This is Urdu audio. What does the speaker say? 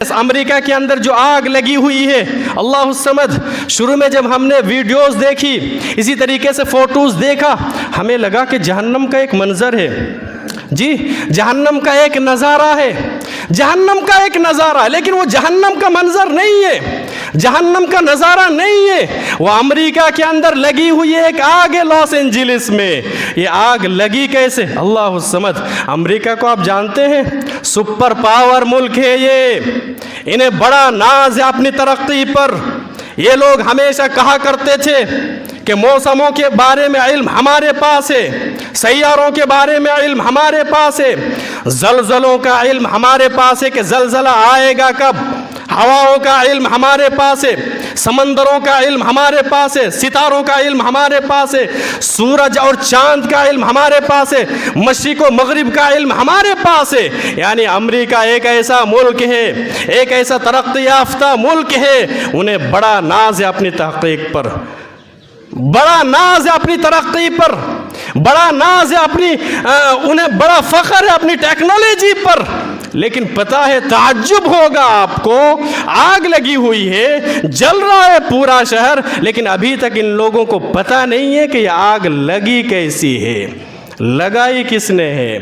امریکہ کے اندر جو آگ لگی ہوئی ہے، اللہ الصمد، شروع میں جب ہم نے ویڈیوز دیکھی، اسی طریقے سے فوٹوز دیکھا، ہمیں لگا کہ جہنم کا ایک منظر ہے، جی جہنم کا ایک نظارہ ہے، جہنم کا ایک نظارہ، لیکن وہ جہنم کا منظر نہیں ہے، جہنم کا نظارہ نہیں ہے، وہ امریکہ کے اندر لگی ہوئی ایک آگ ہے لاس اینجلس میں۔ یہ آگ لگی کیسے؟ اللہ الصمد، امریکہ کو آپ جانتے ہیں سپر پاور ملک ہے یہ، انہیں بڑا ناز ہے اپنی ترقی پر۔ یہ لوگ ہمیشہ کہا کرتے تھے کہ موسموں کے بارے میں علم ہمارے پاس ہے، سیاروں کے بارے میں علم ہمارے پاس ہے، زلزلوں کا علم ہمارے پاس ہے کہ زلزلہ آئے گا کب، ہواؤں کا علم ہمارے پاس ہے، سمندروں کا علم ہمارے پاس ہے، ستاروں کا علم ہمارے پاس ہے، سورج اور چاند کا علم ہمارے پاس ہے، مشرق و مغرب کا علم ہمارے پاس ہے۔ یعنی امریکہ ایک ایسا ملک ہے، ایک ایسا ترقی یافتہ ملک ہے، انہیں بڑا ناز ہے اپنی تحقیق پر، بڑا ناز ہے اپنی ترقی پر، بڑا ناز ہے انہیں بڑا فخر ہے اپنی ٹیکنالوجی پر۔ لیکن پتہ ہے، تعجب ہوگا آپ کو، آگ لگی ہوئی ہے، جل رہا ہے پورا شہر، لیکن ابھی تک ان لوگوں کو پتہ نہیں ہے کہ یہ آگ لگی کیسی ہے، لگائی کس نے ہے۔